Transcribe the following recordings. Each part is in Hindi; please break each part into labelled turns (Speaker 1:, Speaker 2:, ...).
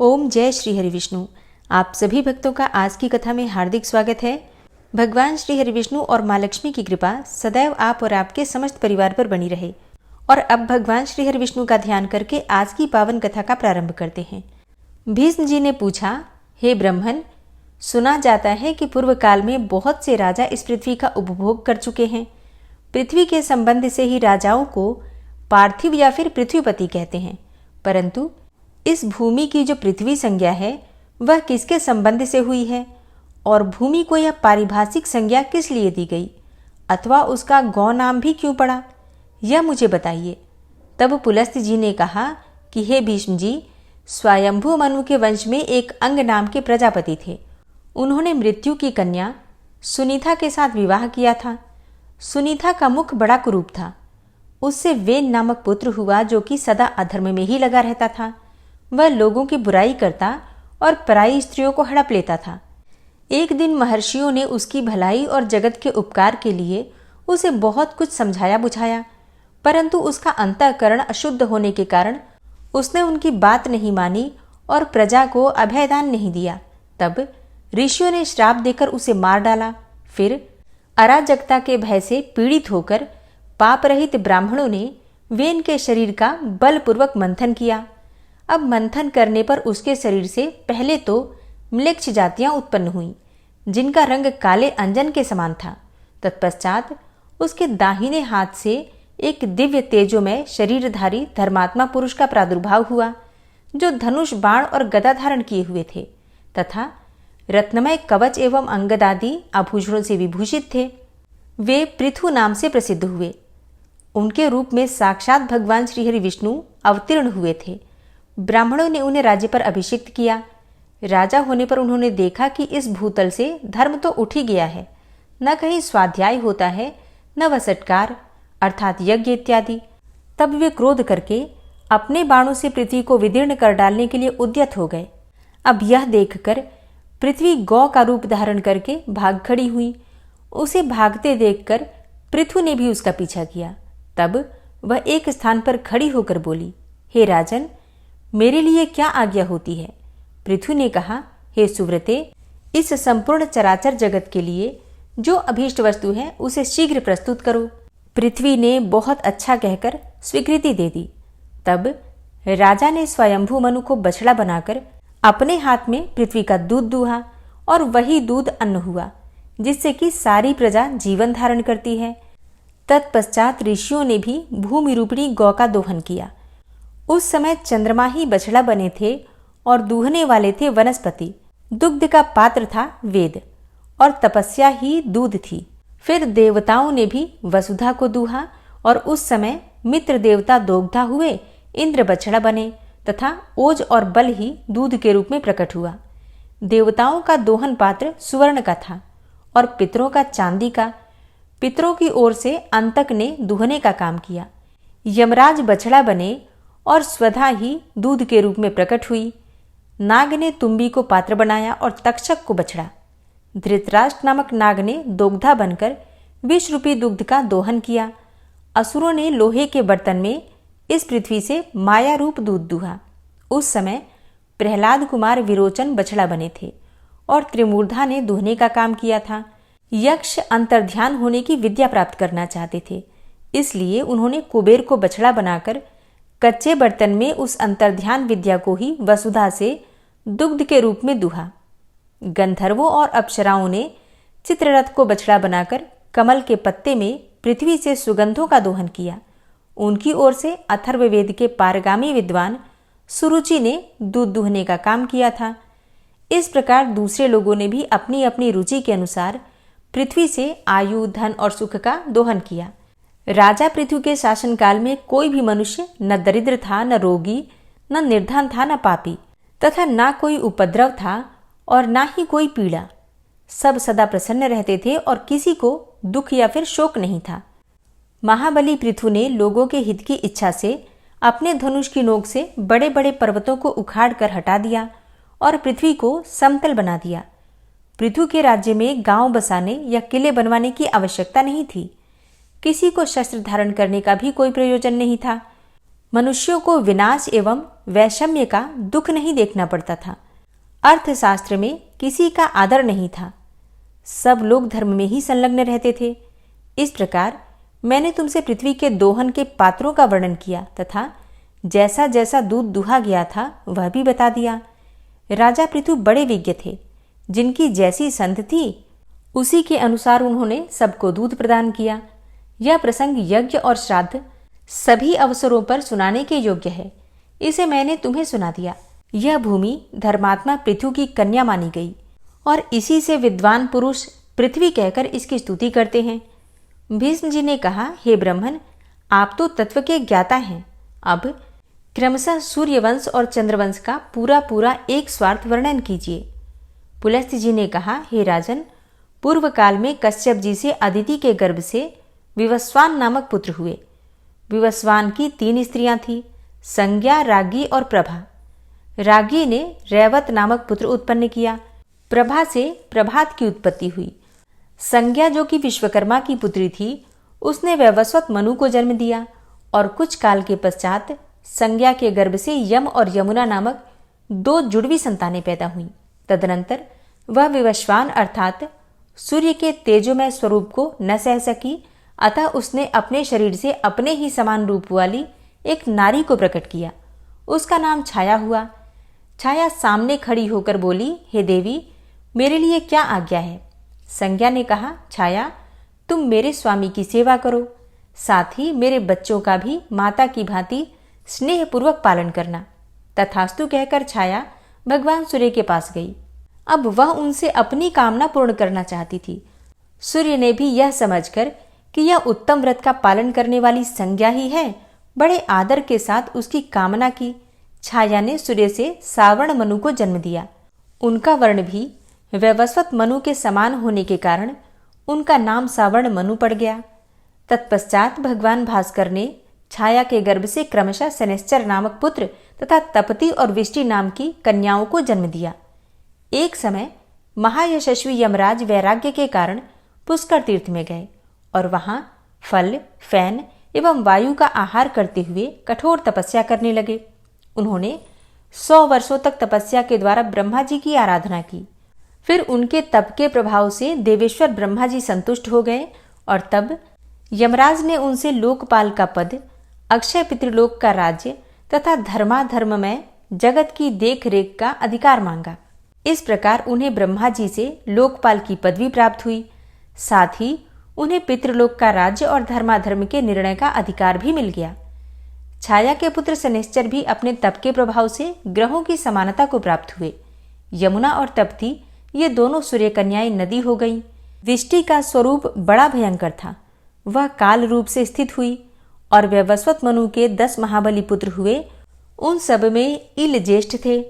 Speaker 1: ओम जय श्री हरि विष्णु। आप सभी भक्तों का आज की कथा में हार्दिक स्वागत है। भगवान श्री हरि विष्णु और माँ लक्ष्मी की कृपा सदैव आप और आपके समस्त परिवार पर बनी रहे। और अब भगवान श्री हरि विष्णु का ध्यान करके आज की पावन कथा का प्रारंभ करते हैं। भीष्म जी ने पूछा, हे ब्रह्मन, सुना जाता है कि पूर्व काल में बहुत से राजा इस पृथ्वी का उपभोग कर चुके हैं। पृथ्वी के संबंध से ही राजाओं को पार्थिव या फिर पृथ्वीपति कहते हैं, परंतु इस भूमि की जो पृथ्वी संज्ञा है वह किसके संबंध से हुई है और भूमि को यह पारिभाषिक संज्ञा किस लिए दी गई अथवा उसका गौ नाम भी क्यों पड़ा, यह मुझे बताइए। तब पुलस्त्य जी ने कहा कि हे भीष्म जी, स्वयंभू मनु के वंश में एक अंग नाम के प्रजापति थे। उन्होंने मृत्यु की कन्या सुनीता के साथ विवाह किया था। सुनीता का मुख बड़ा कुरूप था। उससे वेन नामक पुत्र हुआ जो कि सदा अधर्म में ही लगा रहता था। वह लोगों की बुराई करता और पराई स्त्रियों को हड़प लेता था। एक दिन महर्षियों ने उसकी भलाई और जगत के उपकार के लिए उसे बहुत कुछ समझाया बुझाया, परंतु उसका अंतःकरण अशुद्ध होने के कारण उसने उनकी बात नहीं मानी और प्रजा को अभयदान नहीं दिया। तब ऋषियों ने श्राप देकर उसे मार डाला। फिर अराजकता के भय से पीड़ित होकर पाप रहित ब्राह्मणों ने वेन के शरीर का बलपूर्वक मंथन किया। अब मंथन करने पर उसके शरीर से पहले तो म्लेच्छ जातियां उत्पन्न हुईं, जिनका रंग काले अंजन के समान था। तत्पश्चात उसके दाहिने हाथ से एक दिव्य तेजोमय शरीरधारी धर्मात्मा पुरुष का प्रादुर्भाव हुआ, जो धनुष, बाण और गदा धारण किए हुए थे तथा रत्नमय कवच एवं अंगदादि आभूषणों से विभूषित थे। वे पृथु नाम से प्रसिद्ध हुए। उनके रूप में साक्षात भगवान श्रीहरि विष्णु अवतीर्ण हुए थे। ब्राह्मणों ने उन्हें राज्य पर अभिषिक्त किया। राजा होने पर उन्होंने देखा कि इस भूतल से धर्म तो उठ ही गया है, न कहीं स्वाध्याय होता है, न वसटकार अर्थात यज्ञ इत्यादि। तब वे क्रोध करके अपने बाणों से पृथ्वी को विदीर्ण कर डालने के लिए उद्यत हो गए। अब यह देखकर पृथ्वी गौ का रूप धारण करके भाग खड़ी हुई। उसे भागते देखकर पृथु ने भी उसका पीछा किया। तब वह एक स्थान पर खड़ी होकर बोली, हे राजन, मेरे लिए क्या आज्ञा होती है। पृथु ने कहा, हे सुव्रते, इस संपूर्ण चराचर जगत के लिए जो अभीष्ट वस्तु है उसे शीघ्र प्रस्तुत करो। पृथ्वी ने बहुत अच्छा कहकर स्वीकृति दे दी। तब राजा ने स्वयंभू मनु को बछड़ा बनाकर अपने हाथ में पृथ्वी का दूध दूहा और वही दूध अन्न हुआ, जिससे कि सारी प्रजा जीवन धारण करती है। तत्पश्चात ऋषियों ने भी भूमि रूपिणी गौ का दोहन किया। उस समय चंद्रमा ही बछड़ा बने थे और दूहने वाले थे वनस्पति। दुग्ध का पात्र था वेद और तपस्या ही दूध थी। फिर देवताओं ने भी वसुधा को दूहा और उस समय मित्र देवता दोग्धा हुए, इंद्र बछड़ा बने तथा ओज और बल ही दूध के रूप में प्रकट हुआ। देवताओं का दोहन पात्र सुवर्ण का था और पितरों का चांदी का। पितरों की ओर से अंतक ने दूहने का काम किया। यमराज बछड़ा बने और स्वधा ही दूध के रूप में प्रकट हुई। नाग ने तुम्बी को पात्र बनाया और तक्षक को बछड़ा। धृतराष्ट्र नामक नाग ने दोग्धा बनकर विष रूपी दुग्ध का दोहन किया। असुरों ने लोहे के बर्तन में इस पृथ्वी से माया रूप दूध दूहा। उस समय प्रहलाद कुमार विरोचन बछड़ा बने थे और त्रिमूर्धा ने दूहने का काम किया था। यक्ष अंतर्ध्यान होने की विद्या प्राप्त करना चाहते थे, इसलिए उन्होंने कुबेर को बछड़ा बनाकर कच्चे बर्तन में उस अंतर्ध्यान विद्या को ही वसुधा से दुग्ध के रूप में दूहा। गंधर्वों और अप्सराओं ने चित्ररथ को बछड़ा बनाकर कमल के पत्ते में पृथ्वी से सुगंधों का दोहन किया। उनकी ओर से अथर्ववेद के पारगामी विद्वान सुरुचि ने दूध दूहने का काम किया था। इस प्रकार दूसरे लोगों ने भी अपनी अपनी रुचि के अनुसार पृथ्वी से आयु, धन और सुख का दोहन किया। राजा पृथ्वी के शासनकाल में कोई भी मनुष्य न दरिद्र था, न रोगी, न निर्धन था, न पापी तथा न कोई उपद्रव था और न ही कोई पीड़ा। सब सदा प्रसन्न रहते थे और किसी को दुख या फिर शोक नहीं था। महाबली पृथु ने लोगों के हित की इच्छा से अपने धनुष की नोक से बड़े बड़े पर्वतों को उखाड़ कर हटा दिया और पृथ्वी को समतल बना दिया। पृथु के राज्य में गांव बसाने या किले बनवाने की आवश्यकता नहीं थी। किसी को शस्त्र धारण करने का भी कोई प्रयोजन नहीं था। मनुष्यों को विनाश एवं वैषम्य का दुख नहीं देखना पड़ता था। अर्थशास्त्र में किसी का आदर नहीं था, सब लोग धर्म में ही संलग्न रहते थे। इस प्रकार मैंने तुमसे पृथ्वी के दोहन के पात्रों का वर्णन किया तथा जैसा जैसा दूध दुहा गया था वह भी बता दिया। राजा पृथु बड़े विज्ञ थे, जिनकी जैसी संध थी उसी के अनुसार उन्होंने सबको दूध प्रदान किया। यह प्रसंग यज्ञ और श्राद्ध सभी अवसरों पर सुनाने के योग्य है, इसे मैंने तुम्हें सुना दिया। यह भूमि धर्मात्मा पृथु की कन्या मानी गई और इसी से विद्वान पुरुष पृथ्वी कहकर इसकी स्तुति करते हैं। भीष्म जी ने कहा, हे ब्राह्मण, आप तो तत्व के ज्ञाता हैं। अब क्रमशः सूर्यवंश और चंद्रवंश का पूरा पूरा एक स्वार्थ वर्णन कीजिए। पुलस्त्य जी ने कहा, हे राजन, पूर्व काल में कश्यप जी से अदिति के गर्भ से विवस्वान नामक पुत्र हुए। विवस्वान की 3 स्त्रियां थीं, संज्ञा, राज्ञी और प्रभा। राज्ञी ने रैवत नामक पुत्र उत्पन्न किया। प्रभा से प्रभात की उत्पत्ति हुई। संज्ञा, जो कि विश्वकर्मा की पुत्री थी, उसने वैवस्वत मनु को जन्म दिया और कुछ काल के पश्चात संज्ञा के गर्भ से यम और यमुना नामक 2 जुड़वी संतानें पैदा हुईं। तदनंतर वह विवस्वान अर्थात सूर्य के तेजोमय स्वरूप को न सह सकी, अतः उसने अपने शरीर से अपने ही समान रूप वाली एक नारी को प्रकट किया। उसका नाम छाया हुआ। छाया सामने खड़ी होकर बोली, हे देवी, मेरे लिए क्या आज्ञा है? संज्ञा ने कहा, छाया, तुम मेरे स्वामी की सेवा करो, साथ ही मेरे बच्चों का भी माता की भांति स्नेहपूर्वक पालन करना। तथास्तु कहकर छाया भगवान सूर्य के पास गई। अब वह उनसे अपनी कामना पूर्ण करना चाहती थी। सूर्य ने भी यह समझकर कि यह उत्तम व्रत का पालन करने वाली संज्ञा ही है, बड़े आदर के साथ उसकी कामना की। छाया ने सूर्य से सावर्ण मनु को जन्म दिया। उनका वर्ण भी वैवस्वत मनु के समान होने के कारण उनका नाम सावर्ण मनु पड़ गया। तत्पश्चात भगवान भास्कर ने छाया के गर्भ से क्रमशः शनैश्चर नामक पुत्र तथा तपति और विष्टि नाम की कन्याओं को जन्म दिया। एक समय महायशस्वी यमराज वैराग्य के कारण पुष्कर तीर्थ में गए और वहां फल, फैन एवं वायु का आहार करते हुए कठोर तपस्या करने लगे। उन्होंने 100 वर्षों तक तपस्या के द्वारा ब्रह्मा जी की आराधना की। फिर उनके तप के प्रभाव से देवेश्वर ब्रह्मा जी संतुष्ट हो गए और तब यमराज ने उनसे लोकपाल का पद, अक्षय पितृलोक का राज्य तथा धर्माधर्ममय जगत की देख रेख का अधिकार मांगा। इस प्रकार उन्हें ब्रह्मा जी से लोकपाल की पदवी प्राप्त हुई। साथ ही उन्हें पितृलोक का राज्य और धर्माधर्म के निर्णय का अधिकार भी मिल गया। छाया के पुत्र शनैश्चर भी अपने तप के प्रभाव से ग्रहों की समानता को प्राप्त हुए। यमुना और तप्ती ये दोनों सूर्य कन्याएं नदी हो गईं। विष्टि का स्वरूप बड़ा भयंकर था, वह काल रूप से स्थित हुई और वैवस्वत मनु के 10 महाबली पुत्र हुए। उन सब में इल ज्येष्ठ थे।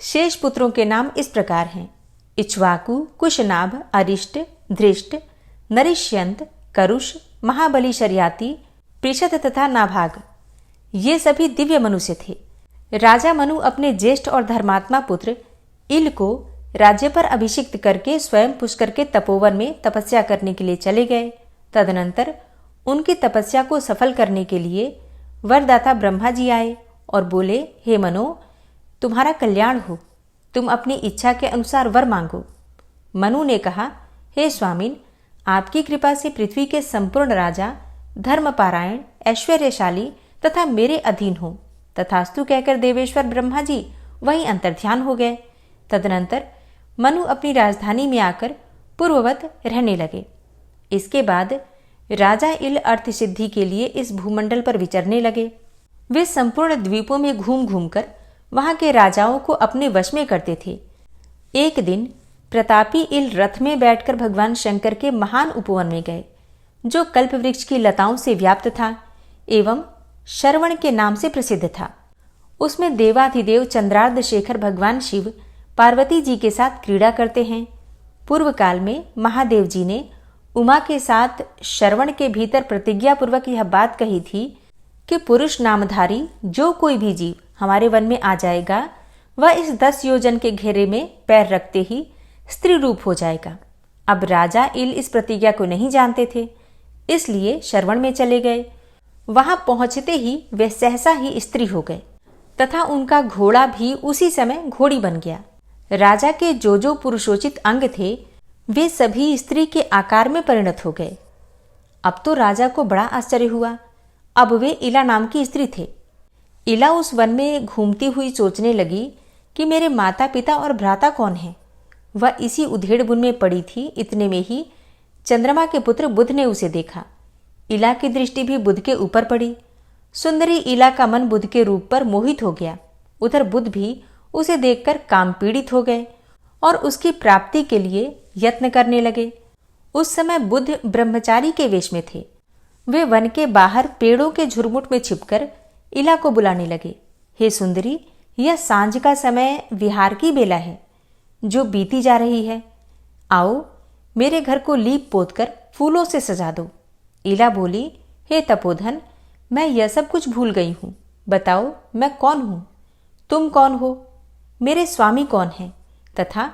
Speaker 1: शेष पुत्रों के नाम इस प्रकार हैं, इक्ष्वाकु, कुशनाभ, अरिष्ट, धृष्ट, नरिष्यंत, करुष, महाबली शर्याति, पृषद तथा नाभाग। ये सभी दिव्य मनुष्य थे। राजा मनु अपने ज्येष्ठ और धर्मात्मा पुत्र इल को राज्य पर अभिषिक्त करके स्वयं पुष्कर के तपोवन में तपस्या करने के लिए चले गए। तदनंतर उनकी तपस्या को सफल करने के लिए वरदाता ब्रह्मा जी आए और बोले, हे मनो, तुम्हारा कल्याण हो, तुम अपनी इच्छा के अनुसार वर मांगो। मनु ने कहा, हे स्वामिन, आपकी कृपा से पृथ्वी के संपूर्ण राजा धर्मपारायण, ऐश्वर्यशाली तथा मेरे अधीन हो। तथास्तु कहकर देवेश्वर ब्रह्मा जी वहीं अंतर्ध्यान हो गए। तदनंतर मनु अपनी राजधानी में आकर पूर्ववत रहने लगे। इसके बाद राजा इल अर्थ सिद्धि के लिए इस भूमंडल पर विचरने लगे। वे संपूर्ण द्वीपों में घूम घूमकर वहां के राजाओं को अपने वश में करते थे। एक दिन प्रतापी इल रथ में बैठकर भगवान शंकर के महान उपवन में गए, जो कल्प वृक्ष की लताओं से व्याप्त था एवं शरवण के नाम से प्रसिद्ध था। उसमें देवाधिदेव चंद्रार्ध शेखर भगवान शिव पार्वती जी के साथ क्रीड़ा करते हैं। पूर्व काल में महादेव जी ने उमा के साथ शरवण के भीतर प्रतिज्ञा पूर्वक यह बात कही थी कि पुरुष नामधारी जो कोई भी जीव हमारे वन में आ जाएगा, वह इस 10 योजन के घेरे में पैर रखते ही स्त्री रूप हो जाएगा। अब राजा इल इस प्रतिज्ञा को नहीं जानते थे, इसलिए शरवण में चले गए। वहां पहुंचते ही वे सहसा ही स्त्री हो गए। तथा उनका घोड़ा भी उसी समय घोड़ी बन गया। राजा के जो पुरुषोचित अंग थे वे सभी स्त्री के आकार में परिणत हो गए। अब तो राजा को बड़ा आश्चर्य हुआ। अब वे इला नाम की स्त्री थे। इला उस वन में घूमती हुई सोचने लगी कि मेरे माता पिता और भ्राता कौन हैं। वह इसी उधेड़ बुन में पड़ी थी। इतने में ही चंद्रमा के पुत्र बुध ने उसे देखा। इला की दृष्टि भी बुध के ऊपर पड़ी। सुंदरी इला का मन बुध के रूप पर मोहित हो गया। उधर बुध भी उसे देखकर काम पीड़ित हो गए और उसकी प्राप्ति के लिए यत्न करने लगे। उस समय बुध ब्रह्मचारी के वेश में थे। वे वन के बाहर पेड़ों के झुरमुट में छिपकर इला को बुलाने लगे। हे सुंदरी, यह सांझ का समय विहार की बेला है जो बीती जा रही है। आओ, मेरे घर को लीप पोत कर फूलों से सजा दो। इला बोली, हे तपोधन, मैं यह सब कुछ भूल गई हूं। बताओ, मैं कौन हूं? तुम कौन हो? मेरे स्वामी कौन है तथा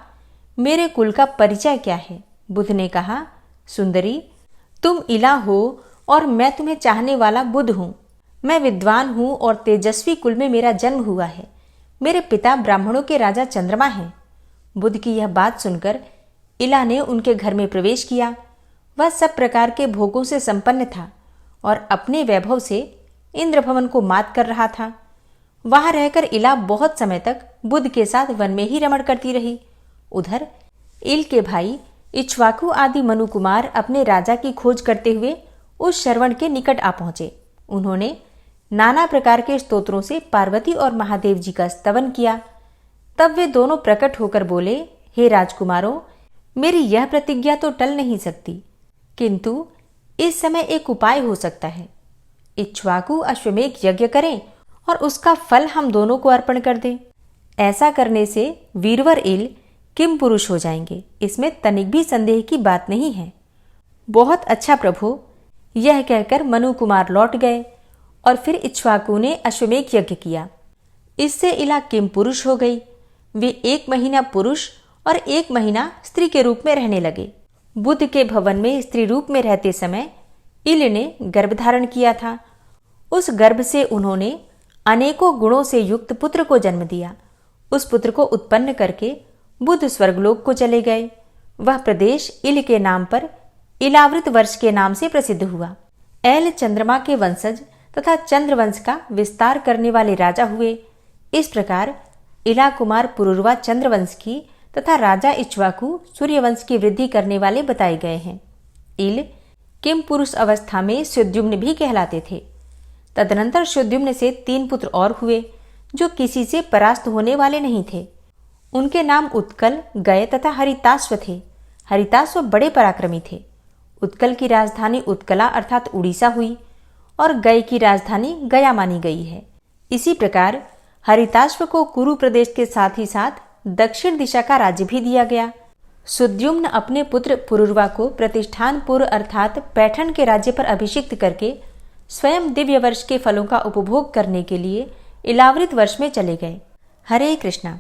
Speaker 1: मेरे कुल का परिचय क्या है? बुध ने कहा, सुंदरी, तुम इला हो और मैं तुम्हें चाहने वाला बुध हूं। मैं विद्वान हूं और तेजस्वी कुल में मेरा जन्म हुआ है। मेरे पिता ब्राह्मणों के राजा चंद्रमा हैं। बुध की यह बात सुनकर इला ने उनके घर में प्रवेश किया। वह सब प्रकार के भोगों से संपन्न था और अपने वैभव से इंद्रभवन को मात कर रहा था। वहां रहकर इला बहुत समय तक बुध के साथ वन में ही रमण करती रही। उधर इल के भाई इक्ष्वाकु आदि मनु कुमार अपने राजा की खोज करते हुए उस श्रवण के निकट आ पहुंचे। उन्होंने नाना प्रकार के स्तोत्रों से पार्वती और महादेव जी का स्तवन किया। तब वे दोनों प्रकट होकर बोले, हे राजकुमारों, मेरी यह प्रतिज्ञा तो टल नहीं सकती, किंतु इस समय एक उपाय हो सकता है। इक्ष्वाकु अश्वमेघ यज्ञ करें और उसका फल हम दोनों को अर्पण कर दें। ऐसा करने से वीरवर इल किम पुरुष हो जाएंगे, इसमें तनिक भी संदेह की बात नहीं है। बहुत अच्छा प्रभु, यह कहकर मनु कुमार लौट गए और फिर इक्ष्वाकु ने अश्वमेघ यज्ञ किया। इससे इला किम पुरुष हो गई। वे 1 महीना पुरुष और 1 महीना स्त्री के रूप में रहने लगे। बुध के भवन में स्त्री रूप में रहते समय इल ने गर्भ धारण किया था। उस गर्भ से उन्होंने अनेकों गुणों से युक्त पुत्र को जन्म दिया। उस पुत्र को उत्पन्न करके बुध स्वर्गलोक को चले गए। वह प्रदेश इल के नाम पर इलावृत वर्ष के नाम से प्रसिद्ध हुआ। एल चंद्रमा के वंशज तथा चंद्रवंश का विस्तार करने वाले राजा हुए। इस प्रकार इला कुमार पुरुरवा चंद्रवंश की तथा राजा इक्ष्वाकु सूर्यवंश की वृद्धि करने वाले बताए गए हैं। इल किम पुरुष अवस्था में सुद्युम्न भी कहलाते थे। तदनंतर सुद्युम्न से 3 पुत्र और हुए जो किसी से परास्त होने वाले नहीं थे। उनके नाम उत्कल, गय तथा हरिताश्व थे। हरिताश्व बड़े पराक्रमी थे। उत्कल की राजधानी उत्कला अर्थात उड़ीसा हुई और गय की राजधानी गया मानी गई है। इसी प्रकार हरिताश्व को कुरु प्रदेश के साथ ही साथ दक्षिण दिशा का राज्य भी दिया गया। सुद्युम्न अपने पुत्र पुरुरवा को प्रतिष्ठानपुर अर्थात पैठन के राज्य पर अभिषिक्त करके स्वयं दिव्य वर्ष के फलों का उपभोग करने के लिए इलावृत वर्ष में चले गए। हरे कृष्णा।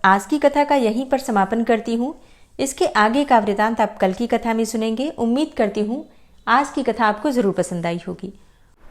Speaker 1: आज की कथा का यहीं पर समापन करती हूँ। इसके आगे का वृतांत आप कल की कथा में सुनेंगे। उम्मीद करती हूँ आज की कथा आपको जरूर पसंद आई होगी।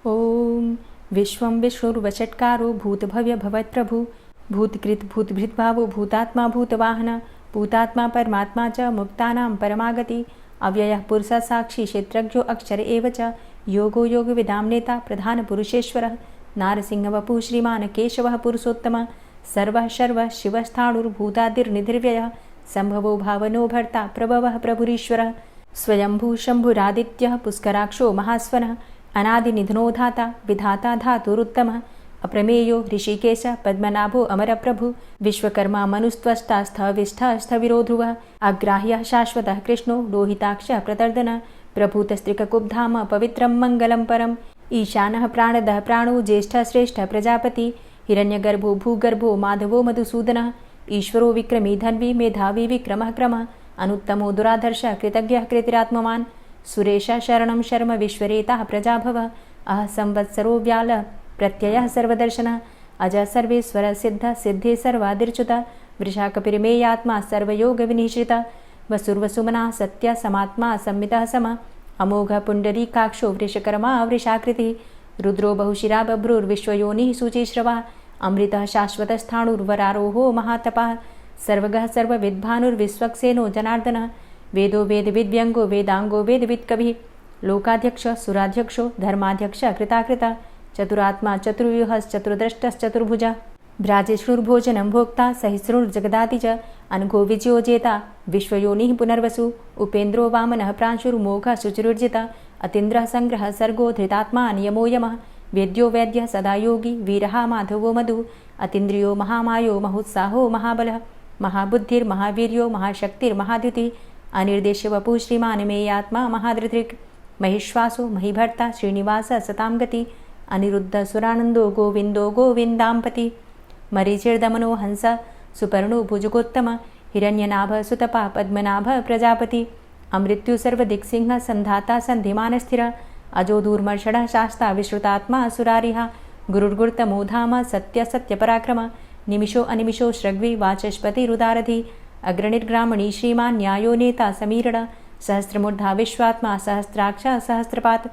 Speaker 1: ओम विश्वं विष्णुर्वषट्कारो भूतभव्य भवत्प्रभु भूतकृत भूतभृद्भावो भूतात्मा भूतवाहन भूतात्मा परमात्मा च मुक्तानां परमागति अव्ययः पुरुषः साक्षी क्षेत्रज्ञो अक्षर एव च योगो योगविदां नेता प्रधान पुरुषेश्वरः नारसिंहवपुः श्रीमान् केशवः पुरुषोत्तमः सर्वः शर्वः शिवस्थाणुर्भूतादिर्निधिर्व्ययः संभवो भावनो भर्ता प्रभवः प्रभुरीश्वरः स्वयंभू शंभुरादित्यः पुष्कराक्षो महास्वनः अनादिनिधनो धाता विधाता धातुरुत्तमः अप्रमेयो ऋषिकेश पद्मनाभो अमरप्रभु विश्वकर्मा मनुस्त्वष्टा स्थविष्ठः स्थविरो ध्रुवः अग्राह्यः शाश्वतः कृष्णो लोहिताक्षः प्रतर्दनः प्रभूतस्त्रिककुब्धाम पवित्रं मङ्गलं परम् ईशानः प्राणदः प्राणो ज्येष्ठः श्रेष्ठः प्रजापति हिरण्यगर्भो भूगर्भो माधवो मधुसूदनः ईश्वरो विक्रमी धन्वी मेधावी विक्रमः क्रमः अनुत्तमो दुराधर्षः कृतज्ञः कृतिरात्मवान् सुरेशः शरणं शर्म विश्वरेताः प्रजाभवः अह संवत्सरो व्यालः प्रत्ययः सर्वदर्शनः अजः सर्वेश्वरः सिद्धः सिद्धे सर्वादिर्च्युतः वृषाकपिर्मेयात्मा सर्वयोगविनिश्रितः वसुर्वसुमनः सत्यः समात्मा संमितः समः अमोघः पुण्डरीकाक्षो वृषकर्मा वृषाकृतिः रुद्रो बहुशिरा बभ्रुर्विश्वयोनिः शुचिश्रवः अमृतः शाश्वतस्थाणुर्वरारोहो महातपः सर्वगः सर्वविद्भानुर्विश्वक्सेनो जनार्दनः वेदो वेदविद्व्यङ्गो वेदाङ्गो वेदवित्कविः लोकाध्यक्ष सुराध्यक्षो धर्माध्यक्ष कृताकृता चतुरात्मा चतुर्व्यूहश्चतुर्द्रष्टश्चतुर्भुजा भ्राजिष्णुर्भोजनं भोक्ता सहिष्णुर्जगदाति च अनघो विजयो जेता विश्वयोनिः पुनर्वसु उपेन्द्रो वामनः प्रांशुर्मोघः शुचिरुर्जिता अतीन्द्रः संग्रहः सर्गो धृतात्मा नियमो यमः वेद्यो वैद्यः सदा योगी वीरः माधवो मधु अतीन्द्रियो महामायो महोत्साहो महाबलः महाबुद्धिर्महावीर्यो महाशक्तिर्महाद्युतिः अनिर्देश्य वपुः श्रीमान् मेयात्मा महाधृतिर् महिश्वासो महिभर्ता श्रीनिवास सतां गति अनिरुद्ध सुरानन्दो गोविन्दो गोविन्दाम्पति मरीचिर्दमनो हंस सुपर्णो भुजगोत्तम हिरण्यनाभ सुतपा पद्मनाभ प्रजापति अमृत्यु सर्वदिक्सिंह संधाता संधिमानस्थिर अजो दूर्मर्षणः शास्ता विश्रुतात्मा सुरारिः गुरुर्गुर्तमो धाम सत्य सत्यपराक्रम निमिषो अनिमिषो श्रग्वी वाचस्पतिरुदारधि अग्रणिर्ग्रामणी श्रीमान् न्यायो नेता समीरण सहस्रमूर्धा विश्वात्मा सहस्राक्ष सहस्रपात्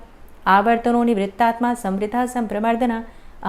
Speaker 1: आवर्तनो निवृत्तात्मा संवृतः संप्रमर्दन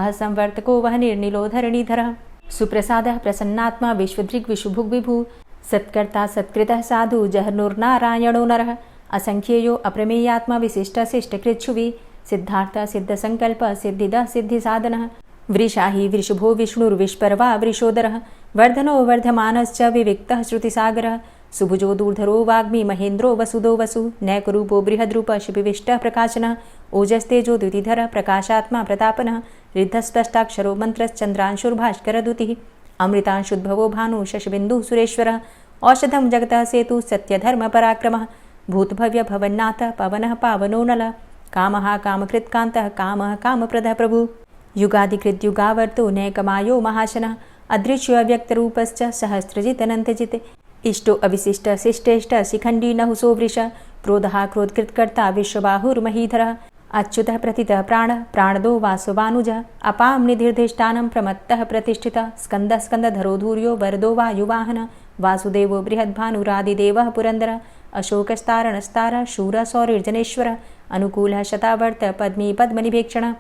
Speaker 1: अहसंवर्तको वहनिर्निलोधरणीधरः सुप्रसादः प्रसन्नात्मा विश्वदृग् विशुभुग् विभु सत्कर्ता सत्कृतः साधु जहर्नुर्नारायणो नरः असंख्येयो अप्रमेयात्मा विशिष्टशिष्टकृच्छुवि सिद्धार्थ सिद्धसंकल्प सिद्धिदः सिद्धिसाधनः वृषाहि वृषभो विष्णुर्विष्पर्वा वृषोदरः वर्धनो वर्धमानश्च विविक्तः श्रुतिसागरः सुभुजो दूर्धरो वाग्मी महेन्द्रो वसुदो वसु नैकरूपो बृहद्रूप शिपिविष्टः प्रकाशनः ओजस्तेजो द्युतिधर प्रकाशात्मा प्रतापनः रिद्धस्पष्टाक्षरो मन्त्रश्चन्द्रांशुर्भास्करदुतिः अमृतांशुद्भवो भानु शशबिन्दुः सुरेश्वरः औषधं जगतः सेतु सत्यधर्मपराक्रमः भूतभव्य भवन्नाथ पवनः पावनो नलः कामः कामकृत्कान्तः कामः कामप्रदः प्रभु युगादिकृद्युगावर्तो नैकमायो महाशनः अदृश्यो अव्यक्तरूपश्च सहस्रजितनन्तजित् इष्टो अविशिष्ट शिष्टेष्ट शिखण्डी नहुसो वृष क्रोधः क्रोधकृत्कर्ता विश्वबाहुर्महीधरः अच्युतः प्रतितः प्राणः प्राणदो वासवानुजः अपां निधिर्धिष्ठानं प्रमत्तः प्रतिष्ठितः स्कन्दः स्कन्दधरो धूर्यो वरदो वायुवाहनः वासुदेवो बृहद्भानुरादिदेवः पुरन्दरः अशोकस्तारणस्तारः शूरः सौरिर्जनेश्वरः अनुकूलः शतावर्त पद्मी पद्मनिभेक्षणः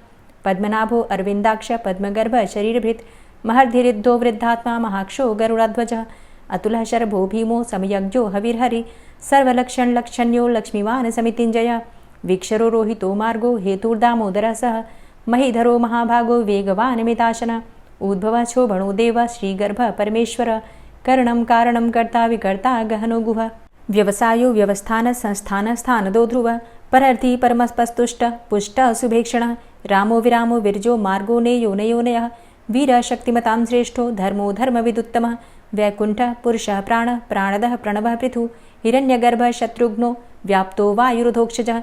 Speaker 1: पद्मनाभो अरविन्दाक्ष पद्मगर्भ शरीरभृत् महर्धिरिद्धो वृद्धात्मा महाक्षो गरुडाध्वजः अतुलः शरभो भीमो समयज्ञो हविर्हरि सर्वलक्षणलक्षण्यो लक्ष्मीवान् समितिञ्जय वीक्षरो रोहितो मार्गो हेतुर्दामोदरः सह महीधरो महाभागो वेगवान् मिताशन उद्भवः क्षोभणो देव श्रीगर्भ परमेश्वर करणं कारणं कर्ता विकर्ता गहनो गुह व्यवसायो व्यवस्थान संस्थान स्थानदो ध्रुव परर्थी परमस्पस्तुष्ट पुष्ट सुभेक्षण रामो विरामो विरजो मार्गो नेयो नयोनयः वीर शक्तिमतां श्रेष्ठो धर्मो धर्मविदुत्तमः वैकुण्ठः पुरुषः प्राणः प्राणदः प्रणवः पृथु हिरण्यगर्भः शत्रुघ्नो व्याप्तो वायुरुधोक्षजः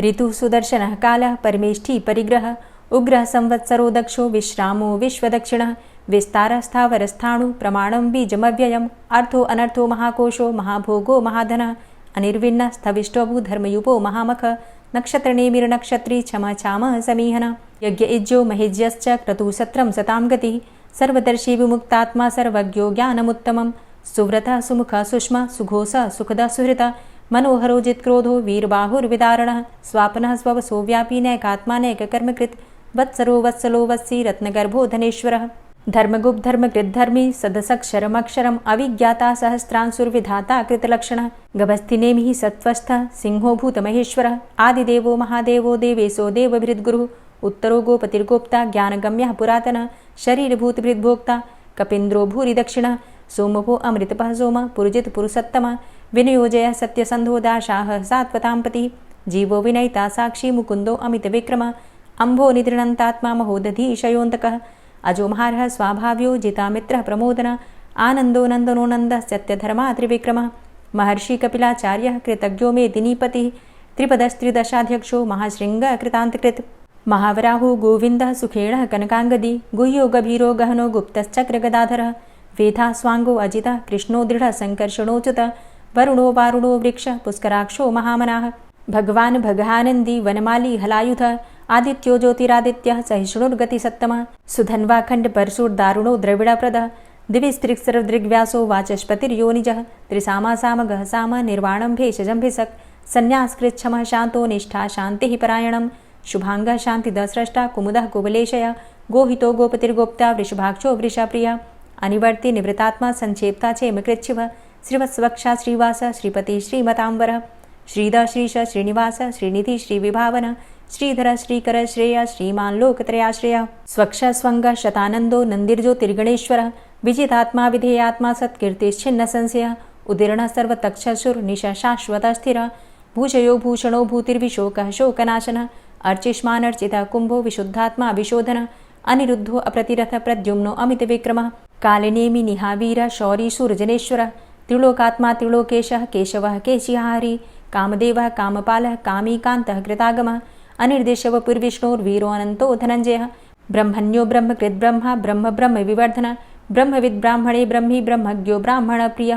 Speaker 1: ऋतुः सुदर्शनः कालः परमेष्ठी परिग्रहः उग्रः संवत्सरो दक्षो विश्रामो विश्वदक्षिणः विस्तारः स्थावरस्थाणु प्रमाणं बीजमव्ययम् अर्थो अनर्थो महाकोशो महाभोगो महाधनः अनिर्विण्णः स्थविष्टोऽभू धर्मयुपो महामख नक्षत्रनेमिर्नक्षत्री क्षमा क्षामः समीहनः यज्ञ इज्यो महेज्यश्च क्रतुः सत्रं सतां गतिः सर्वदर्शी विमुक्तात्मा सर्वज्ञो ज्ञानमुत्तमं सुव्रतः सुमुखः सुष्मा सुघोषः सुखदः सुहृतः मनोहरो जित्क्रोधो वीरबाहुर्विदारणः स्वापनः स्ववसो व्यापी नैकात्मा नैककर्मकृत् वत्सरो वत्सलो वत्सी रत्नगर्भो धनेश्वरः धर्मगुप्त धर्मकृद्धर्मी सदसक्षरमक्षरम् अविज्ञाता सहस्रांशुर्विधाता कृतलक्षणः गभस्तिनेमिः सत्त्वस्थः सिंहो भूतमहेश्वरः आदिदेवो महादेवो देवेशो देवभृद्गुरुः उत्तरो गोपतिर्गोप्ता ज्ञानगम्यः पुरातनः शरीरभूतभृद्भोक्ता कपीन्द्रो भूरि दक्षिणः सोमभो अमृतपः सोमः पुरुजित पुरुषोत्तमः विनयोजयः सत्यसन्धो दाशाः सात्वताम्पतिः जीवो विनयिता साक्षी मुकुन्दो अमितविक्रमः अम्भो निद्रणन्तात्मा महोदधीशयोऽन्तकः अजोमहारः स्वाभाव्यो जितामित्रः प्रमोदनः आनन्दो नन्दनो नन्दः सत्यधर्मा त्रिविक्रमः महर्षि कपिलाचार्यः कृतज्ञो मेदिनीपतिः त्रिपदस्त्रिदशाध्यक्षो महाशृङ्गः कृतान्तकृत् महावराहो गोविन्दः सुखेणः कनकाङ्गदी गुह्यो गभीरो गहनो गुप्तश्चक्रगदाधरः वेधा स्वाङ्गो अजितः कृष्णो दृढः सङ्कर्षणोच्युतः वरुणो वारुणो वृक्षः पुष्कराक्षो महामनाः भगवान् भगानन्दी वनमाली हलायुधः आदित्यो ज्योतिरादित्यः सहिष्णुर्गतिसत्तमः सुधन्वाखण्ड परशुर्दारुणो द्रविडप्रदः दिविस्त्रिक्सर्वदृग्व्यासो वाचस्पतिर्योनिजः त्रिसामा सामगः साम निर्वाणं भेषजं भिषक् सन्न्यासकृच्छमः शान्तो निष्ठा शान्तिः परायणं शुभाङ्गः शान्तिदः स्रष्टा कुमुदः कुवलेशयः गोहितो गोपतिर्गोप्ता वृषभाक्षो वृषाप्रिया अनिवर्ति निवृतात्मा संक्षेप्ता चेमकृच्छिव श्रीवत्सवक्षा श्रीवास श्रीपति श्रीमतांबर श्रीद श्रीश श्रीनिवास श्रीनिधि श्रीविभावन श्रीधर श्रीकर श्रेय श्रीमान लोकत्रयाश्रय स्वक्ष स्वंग शतानंदो नंदिर्ज्योतिर्गणेश्वर विजितात्मा विधेयात्मा सत्कीर्तिश्छिन्न संशय उदीर्ण सर्वतक्षसुर निशा शाश्वत स्थिर भूषयो भूषणो भूतिर्विशोकः शोकनाशन अर्चिष्मान अर्चित कुंभो विशुद्धात्मा विशोधन अनिरुद्धो अप्रतिरथ प्रद्युम्नो अमित विक्रम कालिनेमि निहावीर शौरी सूर्जनेश्वर त्रिलोकात्मा त्रिलोकेशः केशवः केशिहारी कामदेवः कामपालः कामीकान्तः कृतागमः अनिर्देशव पुर्विष्णोर्वीरो अनंतो धनंजयः ब्रह्मण्यो ब्रह्मकृत् ब्रह्मा ब्रह्म ब्रह्म विवर्धन ब्रह्मविद् ब्राह्मणे ब्रह्मी ब्रह्मज्ञो ब्राह्मण प्रिय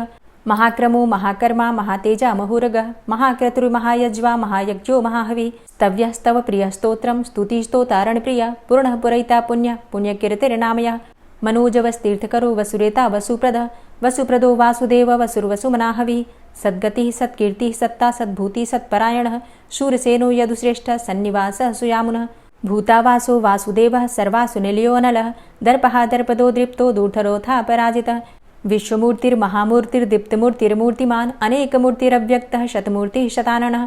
Speaker 1: महाक्रमो महाकर्मा महातेजा महोरगः महाक्रतुर्महायज्वा महायज्ञो महाहवि स्तव्यः स्तव प्रिय स्तोत्रं स्तुतिस्तोतारण प्रिय पूर्णः पुरैता पुण्य पुण्यकीर्तिर्नामयः मनोजवस्तीर्थकरो वसुरेता वसुप्रद वसुप्रदो वासुदेव वसुर्वसुमनाहवि सद्गतिः सत्कीर्तिः सत्ता सद्भूति सत्परायणः शूरसेनो यदुश्रेष्ठः सन्निवासः सुयामुनः भूतावासो वासुदेवः सर्वासु निलयो अनलः दर्पः दर्पदो दृप्तो दूर्धरोथा पराजितः विश्वमूर्तिर्महामूर्तिर्दीप्तमूर्तिर्मूर्तिमान् अनेकमूर्तिरव्यक्तः शतमूर्तिः शताननः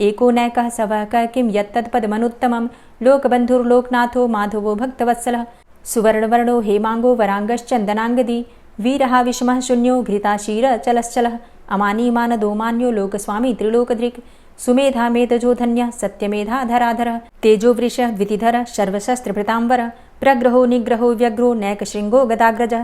Speaker 1: एको नैकः सवः किं यत्तत्पदमनुत्तमं लोकबन्धुर्लोकनाथो माधवो भक्तवत्सलः सुवर्णवर्णो हेमांगो वरांगश्चन्दनांगदी वीरः विषमः शून्यो घृताशीर चलश्चलः अमानीमानदो मान्यो लोकस्वामी त्रिलोकदृक् सुमेधा मेधजो धन्यः सत्यमेधा धराधर तेजो वृष द्वितिधर सर्वशस्त्रभृतांबर प्रग्रहो निग्रहो व्यग्रो नैकशृंगो गदाग्रज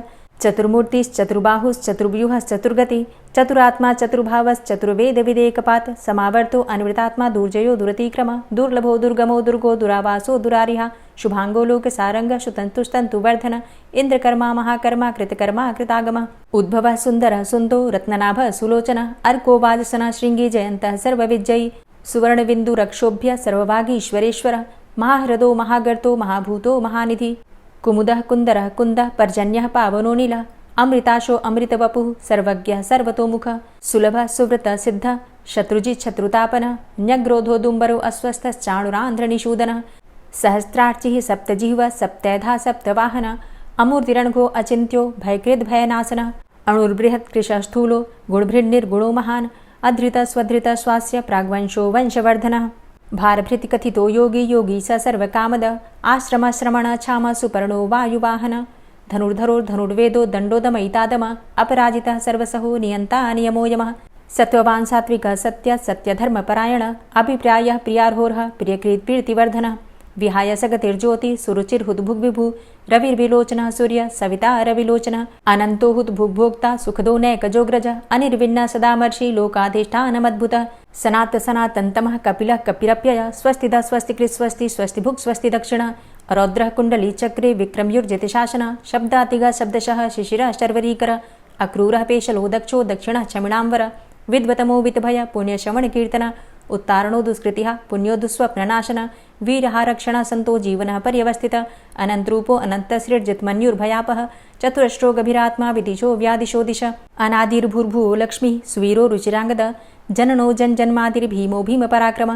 Speaker 1: चतुर्मूर्तिश्चतुर्बाहुश्चतुर्व्यूहश्चतुर्गति चतुरात्मा चतुर्भावश्चतुर्वेद विदेकपात समावर्तो अनिवृतात्मा दुर्जयो दुरतिक्रम दुर्लभो दुर्गमो दुर्गो दुरावासो दुरारिहा शुभांगो लोक सारंग सुतंतुस्तंतुवर्धन इंद्रकर्मा महाकर्मा कृतकर्मा कृतागम उद्भव सुंदर सुंदो रत्ननाभ सुलोचन अर्को वाजसन श्रृंगी जयंत सर्वविजयी सुवर्णबिंदु रक्षोभ्य सर्वभागीश्वरेश्वर महाह्रदो महागर्तो महाभूतो महानिधि कुमुदः कुंदरः कुंदः पर्जन्यः पावनो नीलः अमृताशो अमृतवपुः सर्वज्ञः सर्वतोमुख सुलभः सुव्रतः सिद्धः शत्रुजित् शत्रुतापनः न्यग्रोधो दुम्बरो अस्वस्थश्चाणुरान्ध्रनिषूदनः सहस्रार्चिः सप्तजिह्वः सप्तैधा सप्तवाहनः अमूर्तिरणघो अचिन्त्यो भयकृद्भयनाशनः अणुर्बृहत् कृशस्थूलो गुणभृन्निर्गुणो महान् अधृतः स्वधृतः स्वास्य प्राग्वंशो वंशवर्धनः भारभृतिकथितो योगी योगी स सर्वकामद आश्रमश्रमण क्षाम सुपर्णो वायुवाहन धनुर्धरोर्धनुर्वेदो दण्डोदमयितादम अपराजितः सर्वसहो नियन्ता नियमो यमः सत्त्ववान् सात्विकः सत्य सत्यधर्मपरायण अभिप्रायः प्रियार्होर्ह प्रियकृत्प्रीतिवर्धनः विहाय सगतिर्ज्योति सुरुचिर्हुद्भुग्विभु रविर्विलोचनः सूर्य सविता रविलोचनः अनन्तो हुद्भुग्भोक्ता सुखदो नैकजोग्रज अनिर्विण्ण सदामर्षि लोकाधिष्ठानमद्भुतः सनात सनातन्तमः कपिलः कपिरप्यय स्वस्तिदा स्वस्तिकृत् स्वस्ति स्वस्तिभुक् स्वस्ति दक्षिण रौद्रः कुण्डली चक्रे विक्रमयुर्जिति शासन शब्दातिग शब्दशः शिशिरः शर्वरीकर अक्रूरः पेशलो दक्षो दक्षिणः क्षमिणाम्बर विद्वतमो वितभय पुण्यश्रवणकीर्तन उत्तारणो दुष्कृतिः पुण्यो दुःस्वप्ननाशन वीरः रक्षणः सन्तो जीवनः पर्यवस्थित अनन्तरूपो अनन्तसृर्जितमन्युर्भयापः चतुरश्रो गभीरात्मा विदिशो व्यादिशो दिश अनादिर्भूर्भुवो लक्ष्मी सुवीरो रुचिराङ्गद जननो जन्मादिर्भीमो भीमपराक्रम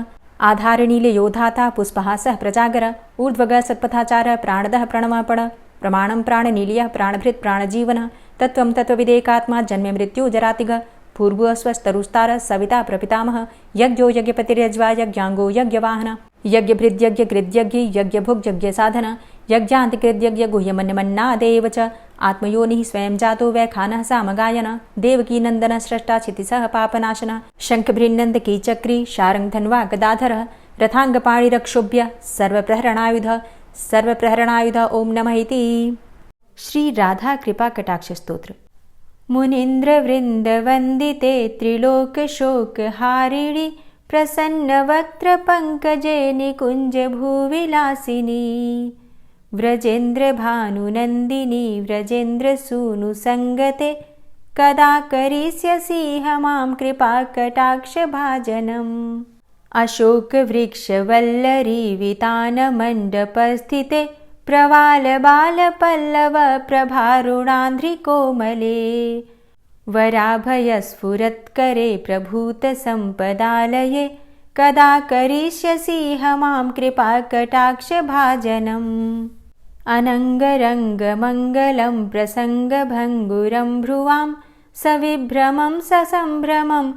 Speaker 1: आधारनीलयोधाता पुष्पहासः प्रजागर ऊर्ध्वग सत्पथाचार प्राणदः प्रणवपण प्रमाणं प्राणनीलयः प्राणभृत् प्राणजीवन तत्त्वं तत्त्वविदेकात्मा जन्म मृत्यु जरातिग पूर्व स्वस्तरुस्तार सविता प्रपितामह यज्ञो यज्ञपतिर्यज्वा यज्ञांगो यज्ञवाहन यज्ञभृद्यज्ञकृद्यज्ञ यज्ञभुग्यज्ञ साधन यज्ञान्तिकृद्यज्ञ गुह्यमन्यमन्नादेव च आत्मयोनिः स्वयं जातो वैखानः सामगायन देवकी नंदन स्रष्टा क्षितिसः पापनाशन शंखभृन्नन्दकी चक्री शारङ्गधन्वा गदाधरः रथाङ्गपाणिरक्षोभ्य सर्वप्रहरणायुध ओम नमः इति। श्री राधा कृपा कटाक्ष स्तोत्र। मुनीन्द्रवृन्दवन्दिते त्रिलोकशोकहारिणि प्रसन्नवक्त्रपङ्कजे निकुञ्जभूविलासिनी व्रजेन्द्रभानुनन्दिनी व्रजेन्द्रसूनुसङ्गते कदा करिष्यसि मां कृपाकटाक्षभाजनम् अशोकवृक्षवल्लरी वितानमण्डपस्थिते प्रवालबालपल्लव प्रभारुणान्ध्रिकोमले वराभयस्फुरत्करे प्रभूतसम्पदालये कदा करिष्यसि मां कृपाकटाक्षभाजनम् अनङ्गरङ्गमङ्गलं प्रसङ्गभङ्गुरं भ्रुवां सविभ्रमं ससम्भ्रमं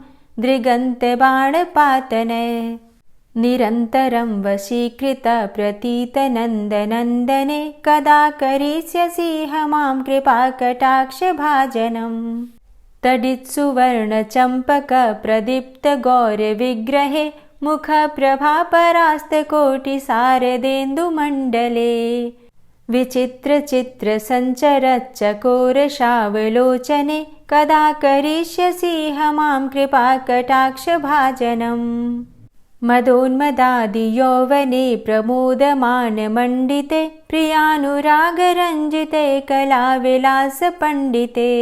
Speaker 1: दृगन्तबाणपातने निरन्तरं वशीकृतप्रतीतनन्दनन्दने कदा करिष्यसि मां कृपाकटाक्षभाजनम् तडित्सुवर्णचम्पकप्रदीप्तगौरविग्रहे मुखप्रभापरास्तकोटिसारदेन्दुमण्डले विचित्रचित्रसञ्चरच्चकोरशावलोचने कदा करिष्यसि मां कृपाकटाक्षभाजनम् मदोन्मदादियौवने प्रमोदमानमण्डिते प्रियानुरागरञ्जिते कलाविलासपण्डिते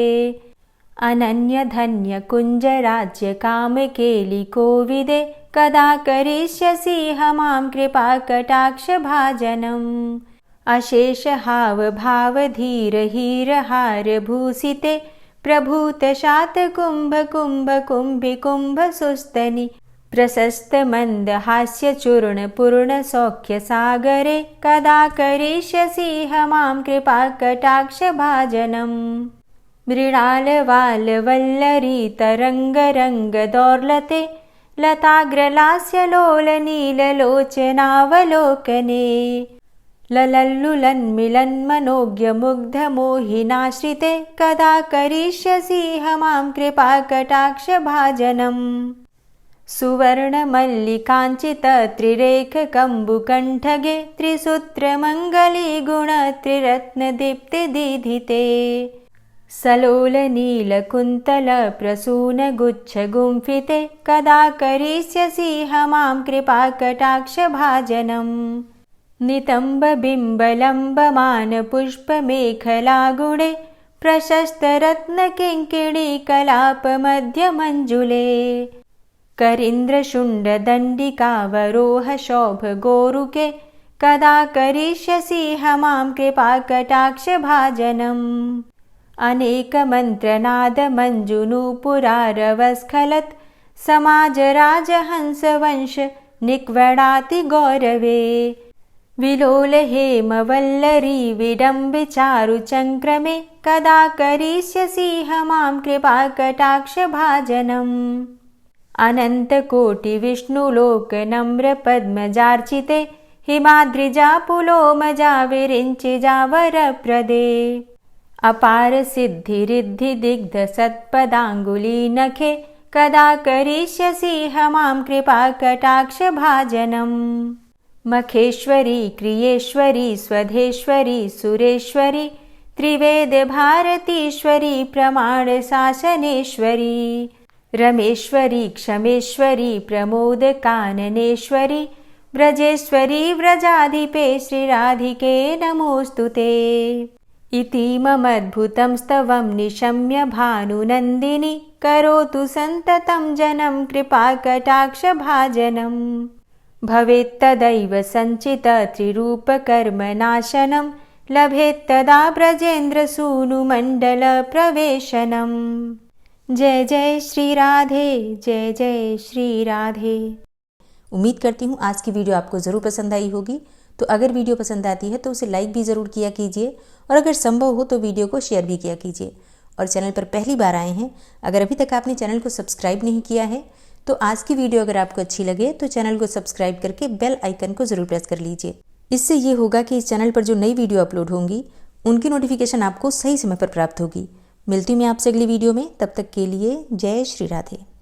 Speaker 1: अनन्यधन्यकुञ्जराज्यकामकेलिकोविदे कदा करिष्यसि मां कृपाकटाक्षभाजनम् अशेषहावभावधीरहीरहारभूषिते प्रभूतशातकुम्भकुम्भकुम्भिकुम्भसुस्तनि प्रशस्तमन्दहास्यचूर्णपूर्णसौख्यसागरे कदा करिष्यसि मां कृपाकटाक्षभाजनम् मृणालवालवल्लरीतरङ्गरङ्गदौर्लते लताग्रलास्यलोलनीललोचनावलोकने ललल्लुलन्मिलन्मनोज्ञमुग्धमोहिनाश्रिते कदा करिष्यसि मां कृपाकटाक्षभाजनम् सुवर्णमल्लिकाञ्चितत्रिरेखकम्बुकण्ठगे त्रिसूत्रमङ्गलीगुणत्रिरत्नदीप्तिदीधिते सलोलनीलकुन्तलप्रसूनगुच्छगुम्फिते कदा करिष्यसि मां कृपाकटाक्षभाजनम् नितम्बबिम्बलम्बमानपुष्पमेखलागुणे प्रशस्तरत्नकिङ्किणीकलापमध्यमञ्जुले करीन्द्रशुण्डदण्डिकावरोहशोभगोरुके कदा करिष्यसि मां कृपाकटाक्षभाजनम् अनेकमन्त्रनादमञ्जुनूपुरारवस्खलत् समाजराजहंसवंश निक्वडातिगौरवे विलोलहेमवल्लरी विडम्बिचारुचङ्क्रमे कदा करिष्यसि मां कृपाकटाक्षभाजनम् अनन्तकोटिविष्णुलोकनम्रपद्मजार्चिते हिमाद्रिजापुलोमजा विरिञ्चिजावरप्रदे अपारसिद्धिरिद्धिदिग्धसत्पदाङ्गुलीनखे कदा करिष्यसि मां कृपाकटाक्षभाजनम् मखेश्वरी क्रियेश्वरी स्वधेश्वरी सुरेश्वरी त्रिवेदभारतीश्वरी प्रमाणशासनेश्वरी रमेश्वरी क्षमेश्वरी प्रमोदकाननेश्वरी व्रजेश्वरी व्रजाधिपे श्रीराधिके नमोऽस्तुते इतीममद्भुतं स्तवं निशम्य भानुनन्दिनी करोतु सन्ततं जनं कृपाकटाक्षभाजनम् भवेत्तदैव सञ्चितत्रिरूपकर्मनाशनं लभेत्तदा ब्रजेन्द्रसूनुमण्डलप्रवेशनम् जय जय श्री राधे, जय जय श्री राधे। उम्मीद करती हूँ आज की वीडियो आपको ज़रूर पसंद आई होगी। तो अगर वीडियो पसंद आती है तो उसे लाइक भी ज़रूर किया कीजिए और अगर संभव हो तो वीडियो को शेयर भी किया कीजिए। और चैनल पर पहली बार आए हैं, अगर अभी तक आपने चैनल को सब्सक्राइब नहीं किया है तो आज की वीडियो अगर आपको अच्छी लगे तो चैनल को सब्सक्राइब करके बेल आइकन को ज़रूर प्रेस कर लीजिए। इससे ये होगा कि इस चैनल पर जो नई वीडियो अपलोड होंगी उनकी नोटिफिकेशन आपको सही समय पर प्राप्त होगी। मिलती हूँ मैं आपसे अगली वीडियो में, तब तक के लिए जय श्री राधे।